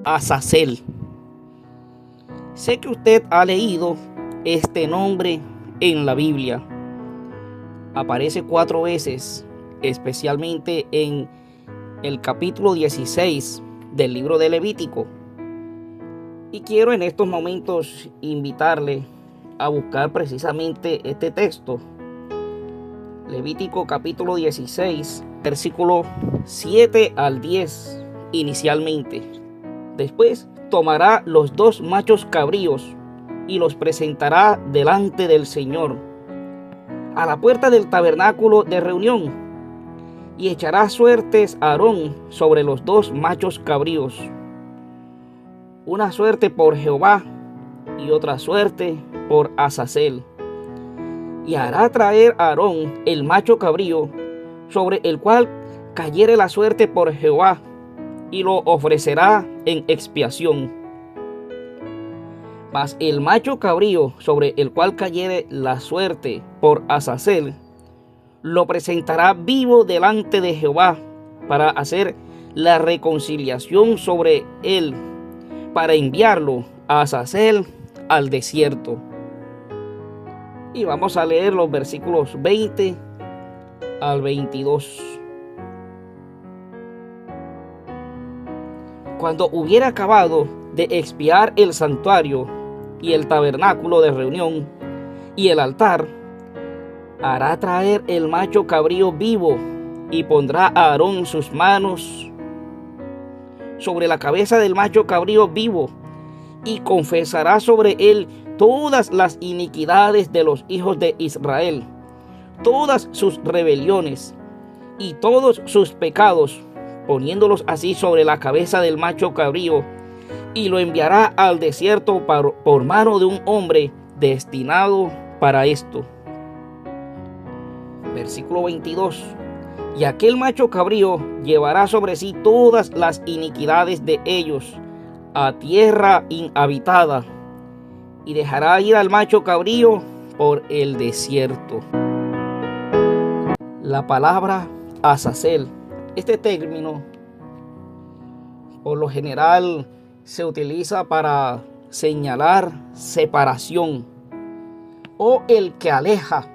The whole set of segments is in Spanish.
Azazel. Sé que usted ha leído este nombre en la Biblia. Aparece 4 veces, especialmente en el capítulo 16 del libro de Levítico. Y quiero en estos momentos invitarle a buscar precisamente este texto. Levítico capítulo 16, versículo 7 al 10 inicialmente. Después tomará los 2 machos cabríos y los presentará delante del Señor a la puerta del tabernáculo de reunión, y echará suertes a Aarón sobre los 2 machos cabríos, una suerte por Jehová y otra suerte por Azazel. Y hará traer a Aarón el macho cabrío sobre el cual cayere la suerte por Jehová, y lo ofrecerá en expiación. Mas el macho cabrío sobre el cual cayere la suerte por Azazel, lo presentará vivo delante de Jehová para hacer la reconciliación sobre él, para enviarlo a Azazel al desierto. Y vamos a leer los versículos 20 al 22. Cuando hubiera acabado de expiar el santuario y el tabernáculo de reunión y el altar, hará traer el macho cabrío vivo y pondrá a Aarón sus manos sobre la cabeza del macho cabrío vivo y confesará sobre él todas las iniquidades de los hijos de Israel, todas sus rebeliones y todos sus pecados, poniéndolos así sobre la cabeza del macho cabrío, y lo enviará al desierto por mano de un hombre destinado para esto. Versículo 22. Y aquel macho cabrío llevará sobre sí todas las iniquidades de ellos a tierra inhabitada, y dejará ir al macho cabrío por el desierto. La palabra Azazel, este término por lo general se utiliza para señalar separación o el que aleja.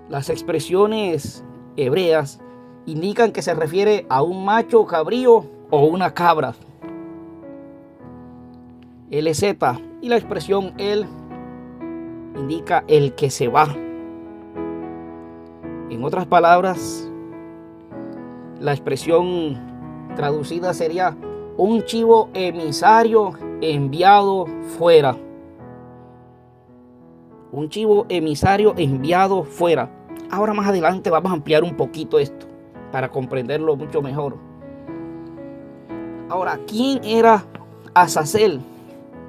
Las expresiones hebreas indican que se refiere a un macho cabrío o una cabra. LZ, y la expresión el indica el que se va. En otras palabras, la expresión traducida sería un chivo emisario enviado fuera. Un chivo emisario enviado fuera. Ahora más adelante vamos a ampliar un poquito esto para comprenderlo mucho mejor. Ahora, ¿quién era Azazel?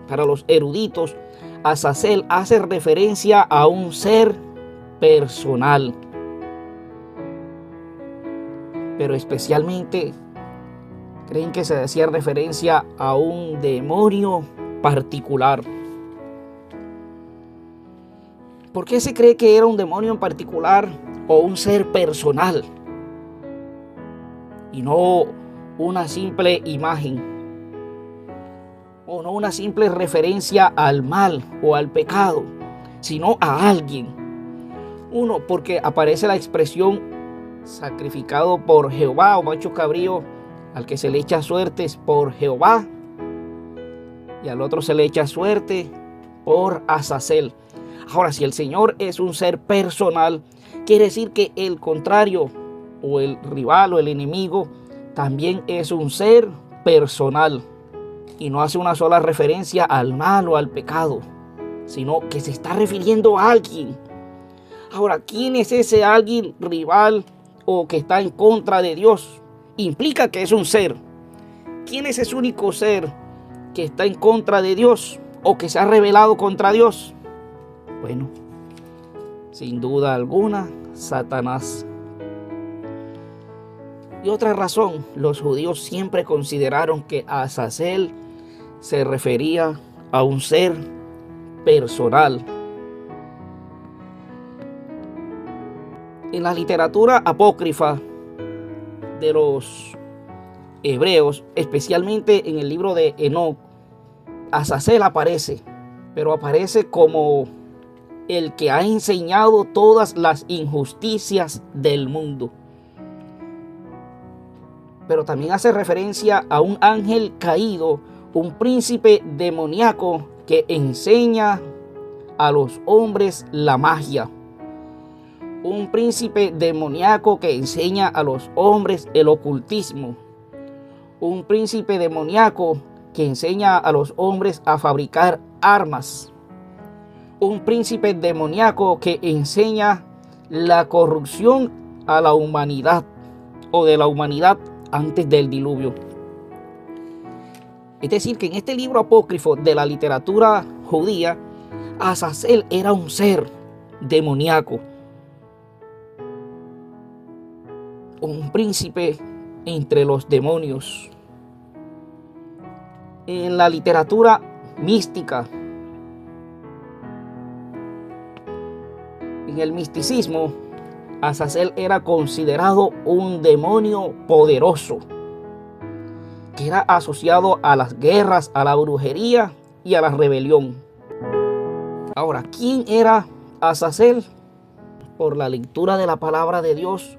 Para los eruditos, Azazel hace referencia a un ser personal, pero especialmente creen que se hacía referencia a un demonio particular. ¿Por qué se cree que era un demonio en particular o un ser personal y no una simple imagen, o no una simple referencia al mal o al pecado, sino a alguien? Uno, porque aparece la expresión sacrificado por Jehová o macho cabrío, al que se le echa suertes por Jehová, y al otro se le echa suerte por Azazel. Ahora, si el Señor es un ser personal, quiere decir que el contrario o el rival o el enemigo también es un ser personal, y no hace una sola referencia al mal o al pecado, sino que se está refiriendo a alguien. Ahora, ¿quién es ese alguien rival o que está en contra de Dios? Implica que es un ser. ¿Quién es ese único ser que está en contra de Dios o que se ha rebelado contra Dios? Bueno, sin duda alguna, Satanás. Y otra razón, los judíos siempre consideraron que Azazel se refería a un ser personal. En la literatura apócrifa de los hebreos, especialmente en el libro de Enoc, Azazel aparece, pero aparece como el que ha enseñado todas las injusticias del mundo. Pero también hace referencia a un ángel caído, un príncipe demoníaco que enseña a los hombres la magia. Un príncipe demoníaco que enseña a los hombres el ocultismo. Un príncipe demoníaco que enseña a los hombres a fabricar armas. Un príncipe demoníaco que enseña la corrupción a la humanidad, o de la humanidad antes del diluvio. Es decir, que en este libro apócrifo de la literatura judía, Azazel era un ser demoníaco, un príncipe entre los demonios. En la literatura mística, en el misticismo, Azazel era considerado un demonio poderoso que era asociado a las guerras, a la brujería y a la rebelión. Ahora, ¿quién era Azazel? Por la lectura de la palabra de Dios,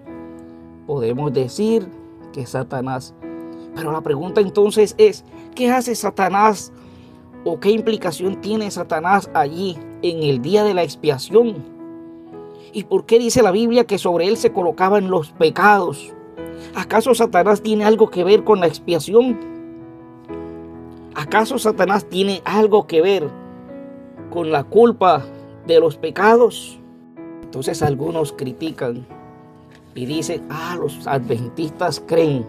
podemos decir que Satanás. Pero la pregunta entonces es, ¿qué hace Satanás o qué implicación tiene Satanás allí en el día de la expiación? ¿Y por qué dice la Biblia que sobre él se colocaban los pecados? ¿Acaso Satanás tiene algo que ver con la expiación? ¿Acaso Satanás tiene algo que ver con la culpa de los pecados? Entonces algunos critican y dicen, los adventistas creen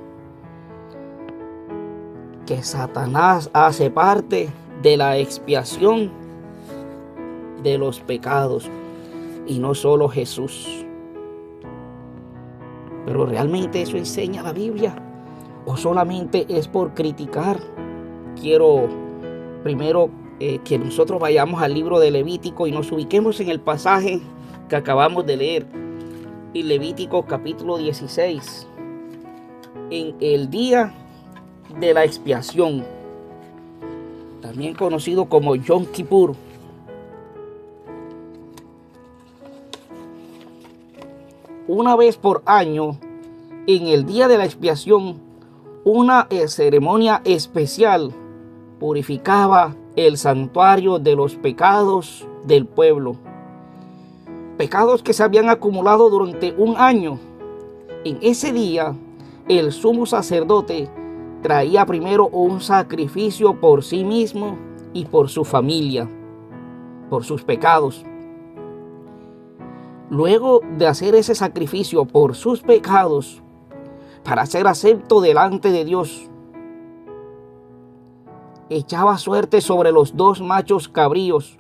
que Satanás hace parte de la expiación de los pecados y no solo Jesús. Pero ¿realmente eso enseña la Biblia? ¿O solamente es por criticar? Quiero primero que nosotros vayamos al libro de Levítico y nos ubiquemos en el pasaje que acabamos de leer. En Levítico capítulo 16. En el día de la expiación, también conocido como Yom Kippur. Una vez por año, en el día de la expiación, una ceremonia especial purificaba el santuario de los pecados del pueblo. Pecados que se habían acumulado durante un año. En ese día, el sumo sacerdote traía primero un sacrificio por sí mismo y por su familia, por sus pecados. Luego de hacer ese sacrificio por sus pecados, para ser acepto delante de Dios, echaba suerte sobre los dos machos cabríos,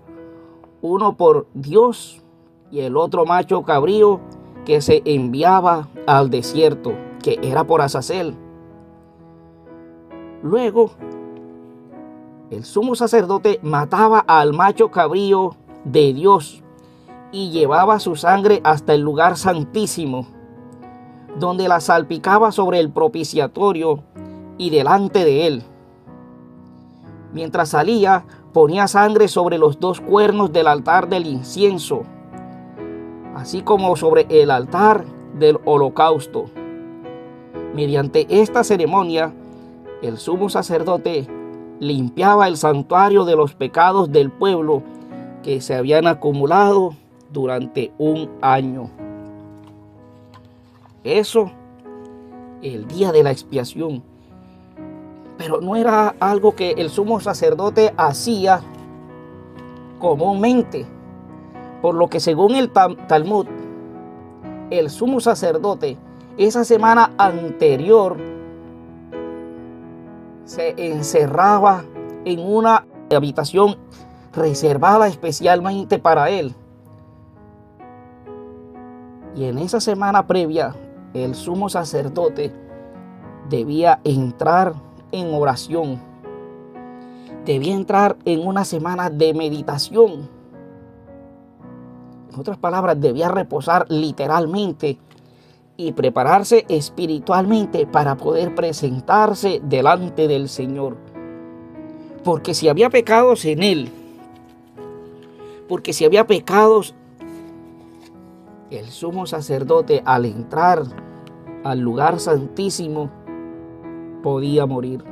uno por Dios y el otro macho cabrío que se enviaba al desierto, que era por Azazel. Luego, el sumo sacerdote mataba al macho cabrío de Dios y llevaba su sangre hasta el lugar santísimo, donde la salpicaba sobre el propiciatorio y delante de él. Mientras salía, ponía sangre sobre los dos cuernos del altar del incienso, así como sobre el altar del holocausto. Mediante esta ceremonia, el sumo sacerdote limpiaba el santuario de los pecados del pueblo que se habían acumulado durante un año. Eso, el día de la expiación. Pero no era algo que el sumo sacerdote hacía comúnmente, por lo que según el Talmud, el sumo sacerdote esa semana anterior se encerraba en una habitación reservada especialmente para él. Y en esa semana previa, el sumo sacerdote debía entrar en oración. Debía entrar en una semana de meditación. En otras palabras, debía reposar literalmente y prepararse espiritualmente para poder presentarse delante del Señor. Porque si había pecados en él, el sumo sacerdote al entrar al lugar santísimo podía morir.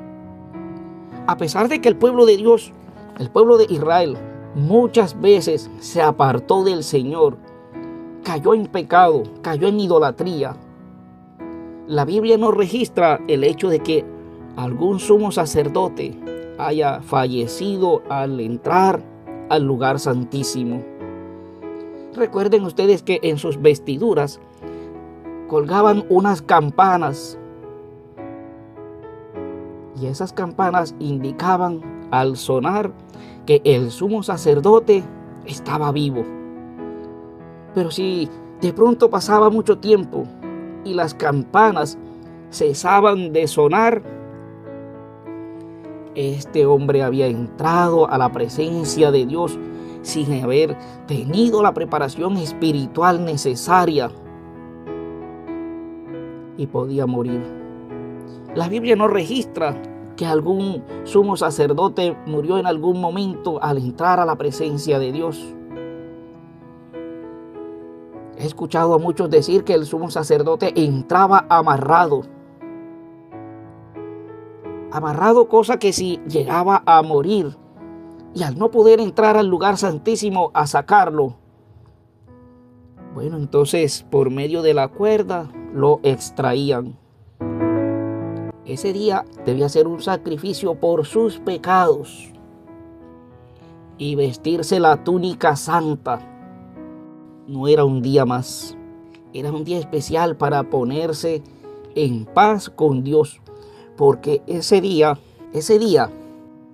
A pesar de que el pueblo de Dios, el pueblo de Israel, muchas veces se apartó del Señor, cayó en pecado, cayó en idolatría, la Biblia no registra el hecho de que algún sumo sacerdote haya fallecido al entrar al lugar santísimo. Recuerden ustedes que en sus vestiduras colgaban unas campanas, y esas campanas indicaban al sonar que el sumo sacerdote estaba vivo. Pero si de pronto pasaba mucho tiempo y las campanas cesaban de sonar, este hombre había entrado a la presencia de Dios sin haber tenido la preparación espiritual necesaria y podía morir. La Biblia no registra que algún sumo sacerdote murió en algún momento al entrar a la presencia de Dios. He escuchado a muchos decir que el sumo sacerdote entraba amarrado, cosa que si llegaba a morir y al no poder entrar al lugar santísimo a sacarlo, bueno, entonces por medio de la cuerda lo extraían. Ese día debía ser un sacrificio por sus pecados y vestirse la túnica santa. No era un día más, era un día especial para ponerse en paz con Dios, porque ese día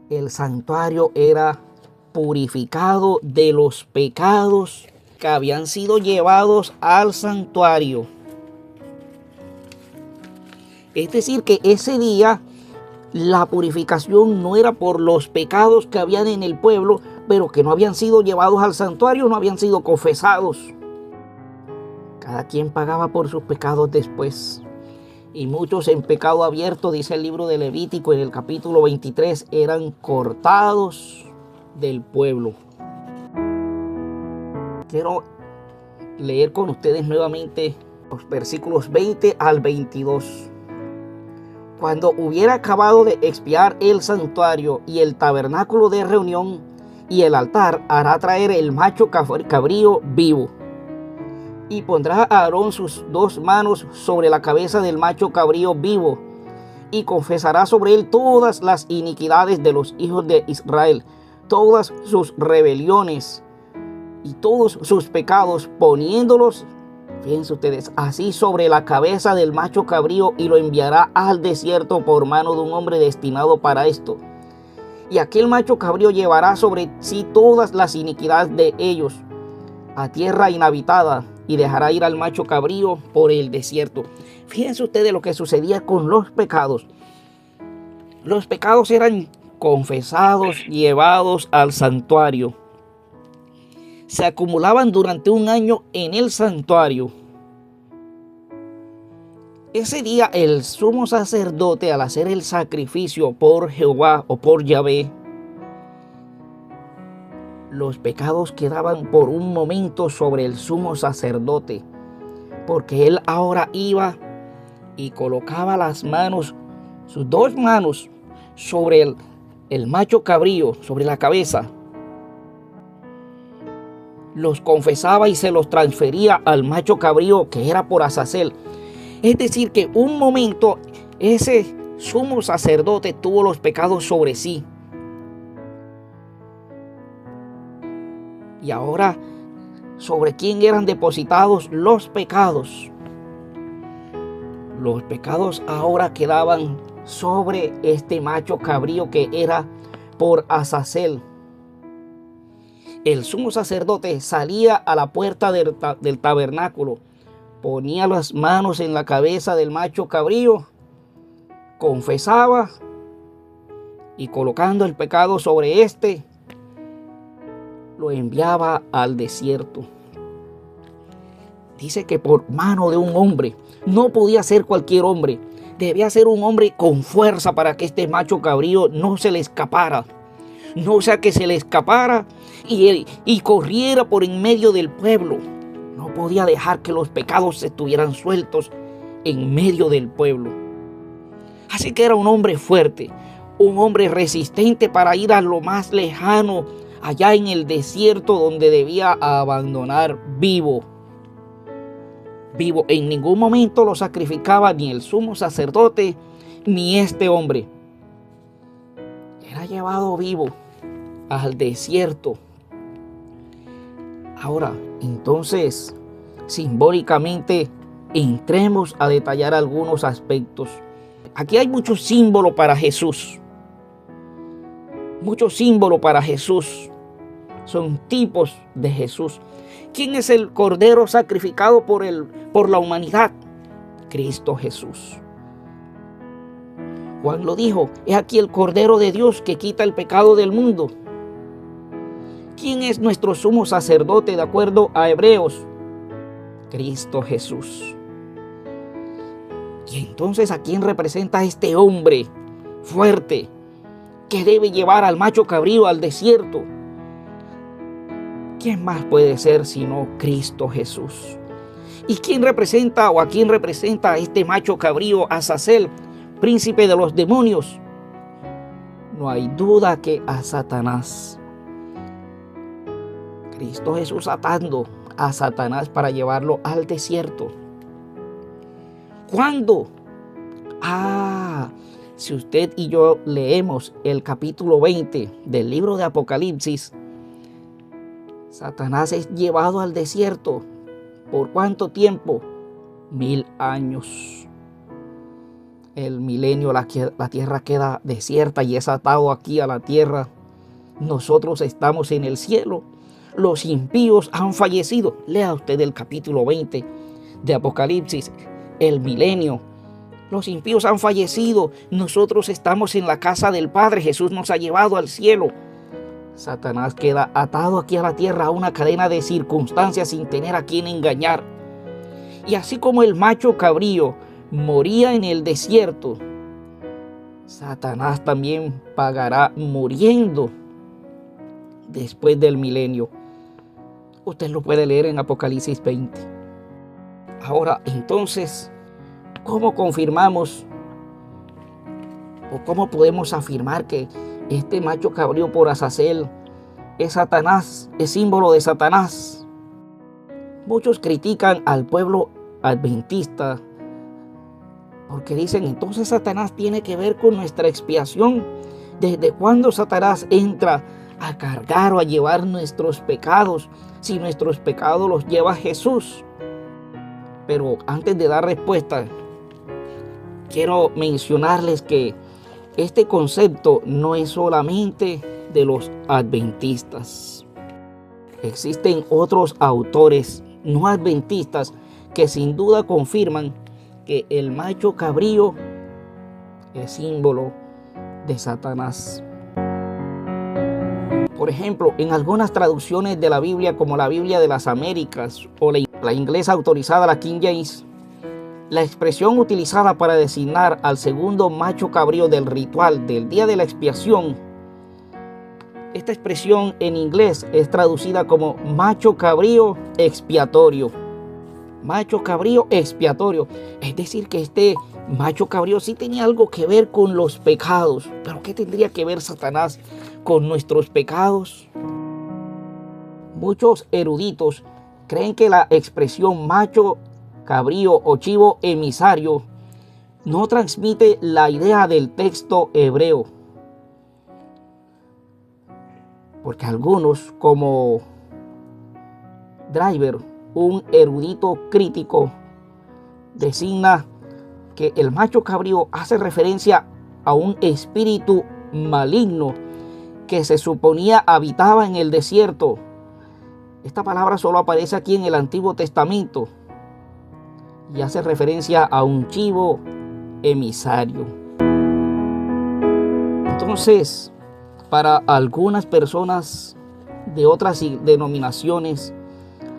el santuario era purificado de los pecados que habían sido llevados al santuario. Es decir, que ese día la purificación no era por los pecados que habían en el pueblo, pero que no habían sido llevados al santuario, no habían sido confesados. Cada quien pagaba por sus pecados después. Y muchos en pecado abierto, dice el libro de Levítico en el capítulo 23, eran cortados del pueblo. Quiero leer con ustedes nuevamente los versículos 20 al 22. Cuando hubiera acabado de expiar el santuario y el tabernáculo de reunión y el altar, hará traer el macho cabrío vivo. Y pondrá a Aarón sus 2 manos sobre la cabeza del macho cabrío vivo, y confesará sobre él todas las iniquidades de los hijos de Israel, todas sus rebeliones y todos sus pecados, poniéndolos, fíjense ustedes, así sobre la cabeza del macho cabrío, y lo enviará al desierto por mano de un hombre destinado para esto. Y aquel macho cabrío llevará sobre sí todas las iniquidades de ellos a tierra inhabitada, y dejará ir al macho cabrío por el desierto. Fíjense ustedes lo que sucedía con los pecados. Los pecados eran confesados, llevados al santuario. Se acumulaban durante un año en el santuario. Ese día el sumo sacerdote, al hacer el sacrificio por Jehová o por Yahvé, los pecados quedaban por un momento sobre el sumo sacerdote, porque él ahora iba y colocaba las manos, sus 2 manos, sobre el macho cabrío, sobre la cabeza. Los confesaba y se los transfería al macho cabrío, que era por Azazel. Es decir, que un momento ese sumo sacerdote tuvo los pecados sobre sí. Y ahora, ¿sobre quién eran depositados los pecados? Los pecados ahora quedaban sobre este macho cabrío, que era por Azazel. El sumo sacerdote salía a la puerta del tabernáculo, ponía las manos en la cabeza del macho cabrío, confesaba, y colocando el pecado sobre este, lo enviaba al desierto. Dice que por mano de un hombre. No podía ser cualquier hombre. Debía ser un hombre con fuerza para que este macho cabrío no se le escapara. No sea que se le escapara y corriera por en medio del pueblo. No podía dejar que los pecados estuvieran sueltos en medio del pueblo. Así que era un hombre fuerte, un hombre resistente para ir a lo más lejano, allá en el desierto donde debía abandonar vivo. En ningún momento lo sacrificaba ni el sumo sacerdote ni este hombre. Era llevado vivo al desierto. Ahora, entonces, simbólicamente, entremos a detallar algunos aspectos. Aquí hay muchos símbolos para Jesús. Muchos símbolos para Jesús. Son tipos de Jesús. ¿Quién es el Cordero sacrificado por la humanidad? Cristo Jesús. Juan lo dijo, es aquí el Cordero de Dios que quita el pecado del mundo. ¿Quién es nuestro sumo sacerdote de acuerdo a Hebreos? Cristo Jesús. Y entonces, ¿a quién representa este hombre fuerte que debe llevar al macho cabrío al desierto? ¿Quién más puede ser sino Cristo Jesús? ¿Y quién representa o a quién representa a este macho cabrío, Azazel, príncipe de los demonios? No hay duda que a Satanás. Cristo Jesús atando a Satanás para llevarlo al desierto. ¿Cuándo? Si usted y yo leemos el capítulo 20 del libro de Apocalipsis, Satanás es llevado al desierto. ¿Por cuánto tiempo? 1000 años. El milenio, la tierra queda desierta y es atado aquí a la tierra. Nosotros estamos en el cielo. Los impíos han fallecido. Lea usted el capítulo 20 de Apocalipsis. El milenio. Los impíos han fallecido. Nosotros estamos en la casa del Padre. Jesús nos ha llevado al cielo. Satanás queda atado aquí a la tierra a una cadena de circunstancias sin tener a quien engañar. Y así como el macho cabrío moría en el desierto, Satanás también pagará muriendo después del milenio. Usted lo puede leer en Apocalipsis 20. Ahora, entonces, ¿cómo confirmamos o cómo podemos afirmar que este macho cabrío por Azazel es Satanás, es símbolo de Satanás? Muchos critican al pueblo adventista porque dicen, entonces Satanás tiene que ver con nuestra expiación. ¿Desde cuándo Satanás entra a cargar o a llevar nuestros pecados si nuestros pecados los lleva Jesús? Pero antes de dar respuesta, quiero mencionarles que este concepto no es solamente de los adventistas. Existen otros autores no adventistas que sin duda confirman que el macho cabrío es símbolo de Satanás. Por ejemplo, en algunas traducciones de la Biblia, como la Biblia de las Américas o la inglesa autorizada, la King James, la expresión utilizada para designar al segundo macho cabrío del ritual del día de la expiación, esta expresión en inglés es traducida como macho cabrío expiatorio. Macho cabrío expiatorio. Es decir, que este macho cabrío sí tenía algo que ver con los pecados. ¿Pero qué tendría que ver Satanás con nuestros pecados? Muchos eruditos creen que la expresión macho cabrío o chivo emisario no transmite la idea del texto hebreo. Porque algunos, como Driver, un erudito crítico, designa que el macho cabrío hace referencia a un espíritu maligno que se suponía habitaba en el desierto. Esta palabra solo aparece aquí en el Antiguo Testamento y hace referencia a un chivo emisario. Entonces, para algunas personas de otras denominaciones,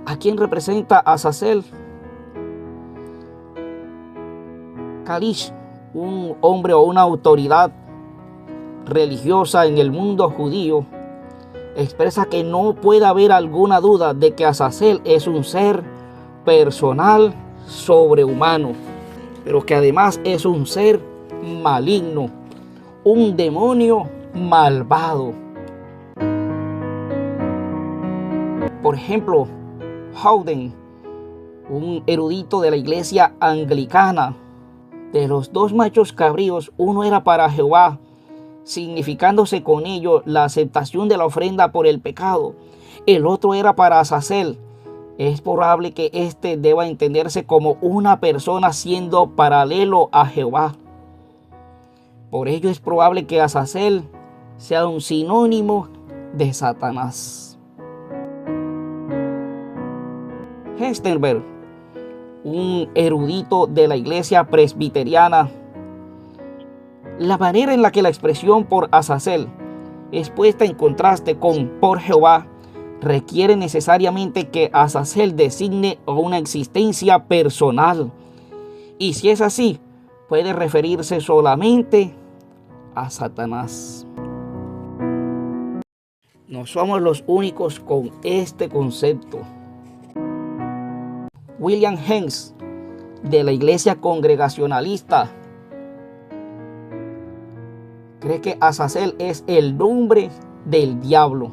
¿a quién representa Azazel? Kalish, un hombre o una autoridad religiosa en el mundo judío, expresa que no puede haber alguna duda de que Azazel es un ser personal sobrehumano, pero que además es un ser maligno, un demonio malvado. Por ejemplo, Howden, un erudito de la iglesia anglicana, de los dos machos cabríos, uno era para Jehová, significándose con ello la aceptación de la ofrenda por el pecado. El otro era para Azazel. Es probable que éste deba entenderse como una persona siendo paralelo a Jehová. Por ello es probable que Azazel sea un sinónimo de Satanás. Hessenberg, un erudito de la iglesia presbiteriana, la manera en la que la expresión por Azazel es puesta en contraste con por Jehová requiere necesariamente que Azazel designe a una existencia personal. Y si es así, puede referirse solamente a Satanás. No somos los únicos con este concepto. William Hens, de la iglesia congregacionalista, cree que Azazel es el nombre del diablo.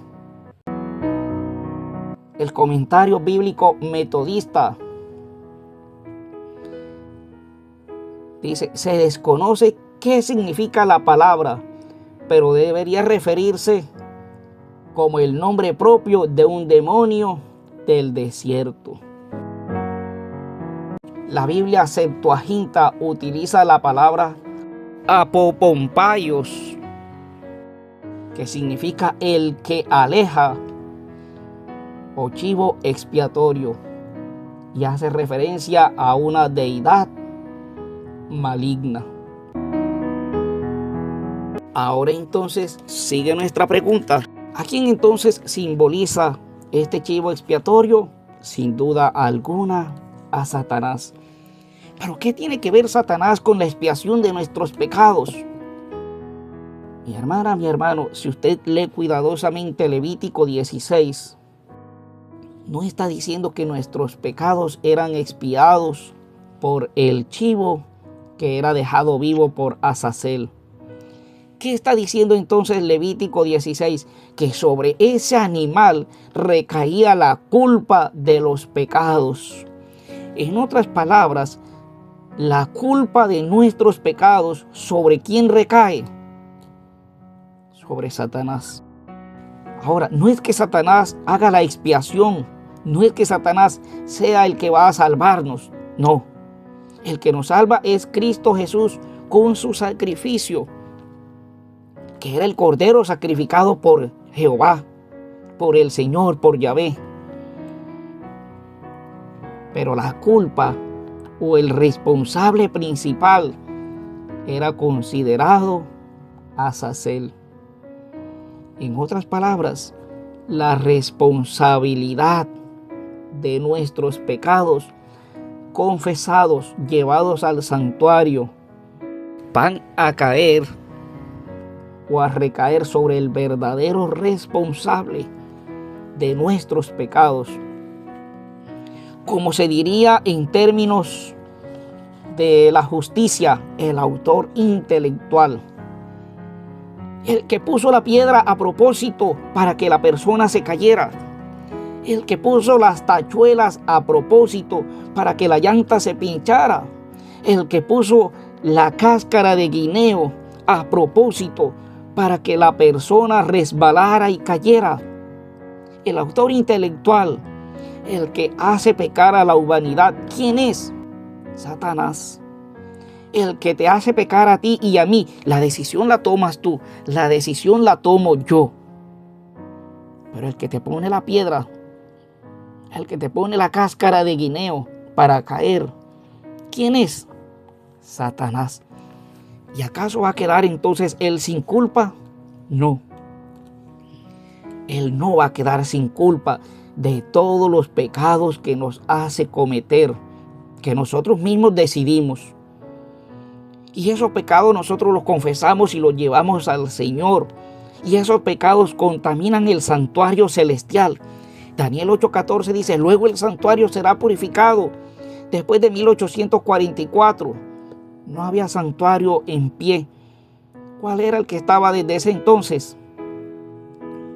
El comentario bíblico metodista dice: se desconoce qué significa la palabra, pero debería referirse como el nombre propio de un demonio del desierto. La Biblia Septuaginta utiliza la palabra apopompaios, que significa el que aleja, o chivo expiatorio, y hace referencia a una deidad maligna. Ahora entonces sigue nuestra pregunta: ¿a quién entonces simboliza este chivo expiatorio? Sin duda alguna, a Satanás. ¿Pero qué tiene que ver Satanás con la expiación de nuestros pecados? Mi hermana, mi hermano, si usted lee cuidadosamente Levítico 16, no está diciendo que nuestros pecados eran expiados por el chivo que era dejado vivo por Azazel. ¿Qué está diciendo entonces Levítico 16? Que sobre ese animal recaía la culpa de los pecados. En otras palabras, la culpa de nuestros pecados, ¿sobre quién recae? Sobre Satanás. Ahora, no es que Satanás haga la expiación, no es que Satanás sea el que va a salvarnos, no. El que nos salva es Cristo Jesús con su sacrificio, que era el cordero sacrificado por Jehová, por el Señor, por Yahvé. Pero la culpa o el responsable principal era considerado Azazel. En otras palabras, la responsabilidad de nuestros pecados confesados, llevados al santuario, van a caer o a recaer sobre el verdadero responsable de nuestros pecados. Como se diría en términos de la justicia, el autor intelectual, el que puso la piedra a propósito para que la persona se cayera, el que puso las tachuelas a propósito para que la llanta se pinchara, el que puso la cáscara de guineo a propósito para que la persona resbalara y cayera. El autor intelectual, el que hace pecar a la humanidad, ¿quién es? Satanás. El que te hace pecar a ti y a mí, la decisión la tomas tú, la decisión la tomo yo. Pero el que te pone la piedra, el que te pone la cáscara de guineo para caer, ¿quién es? Satanás. ¿Y acaso va a quedar entonces él sin culpa? No. Él no va a quedar sin culpa de todos los pecados que nos hace cometer, que nosotros mismos decidimos. Y esos pecados nosotros los confesamos y los llevamos al Señor. Y esos pecados contaminan el santuario celestial. Daniel 8:14 dice, luego el santuario será purificado. Después de 1844 no había santuario en pie. ¿Cuál era el que estaba desde ese entonces?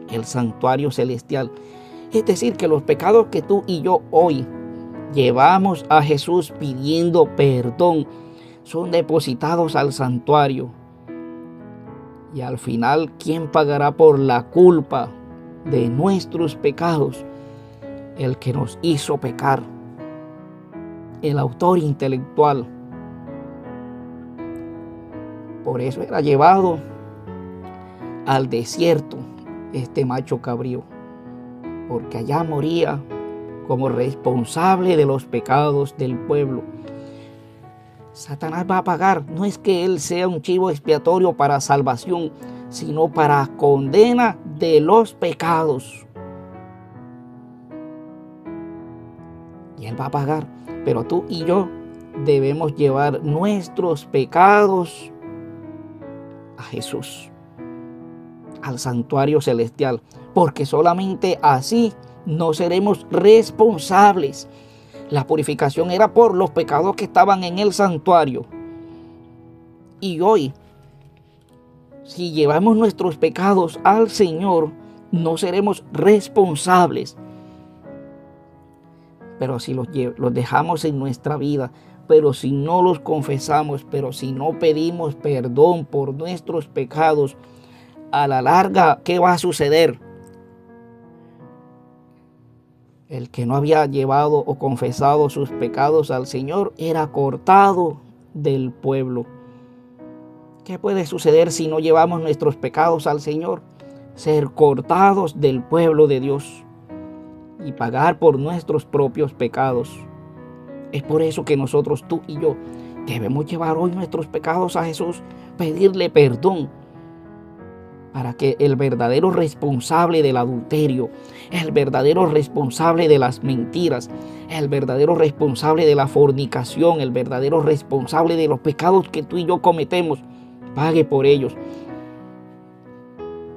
El santuario celestial. Es decir, que los pecados que tú y yo hoy llevamos a Jesús pidiendo perdón son depositados al santuario. Y al final, ¿quién pagará por la culpa de nuestros pecados? El que nos hizo pecar, el autor intelectual. Por eso era llevado al desierto este macho cabrío, porque allá moría como responsable de los pecados del pueblo. Satanás va a pagar. No es que él sea un chivo expiatorio para salvación, sino para condena de los pecados. Y él va a pagar. Pero tú y yo debemos llevar nuestros pecados a Jesús, al santuario celestial, porque solamente así no seremos responsables. La purificación era por los pecados que estaban en el santuario. Y hoy, si llevamos nuestros pecados al Señor, no seremos responsables. Pero si los dejamos en nuestra vida, pero si no los confesamos, pero si no pedimos perdón por nuestros pecados, a la larga, ¿qué va a suceder? El que no había llevado o confesado sus pecados al Señor era cortado del pueblo. ¿Qué puede suceder si no llevamos nuestros pecados al Señor? Ser cortados del pueblo de Dios y pagar por nuestros propios pecados. Es por eso que nosotros, tú y yo, debemos llevar hoy nuestros pecados a Jesús, pedirle perdón, para que el verdadero responsable del adulterio, el verdadero responsable de las mentiras, el verdadero responsable de la fornicación, el verdadero responsable de los pecados que tú y yo cometemos, pague por ellos.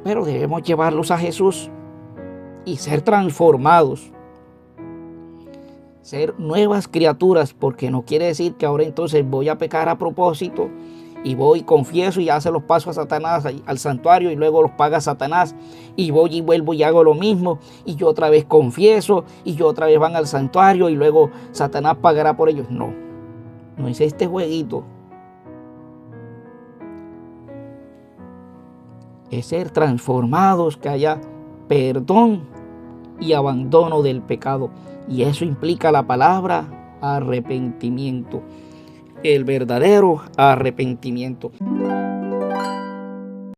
Pero debemos llevarlos a Jesús y ser transformados, ser nuevas criaturas, porque no quiere decir que ahora entonces voy a pecar a propósito y voy, confieso y ya se los paso a Satanás, al santuario, y luego los paga Satanás, y voy y vuelvo y hago lo mismo, y yo otra vez confieso, y yo otra vez van al santuario, y luego Satanás pagará por ellos. No, no es este jueguito. Es ser transformados, que haya perdón y abandono del pecado. Y eso implica la palabra arrepentimiento. El verdadero arrepentimiento.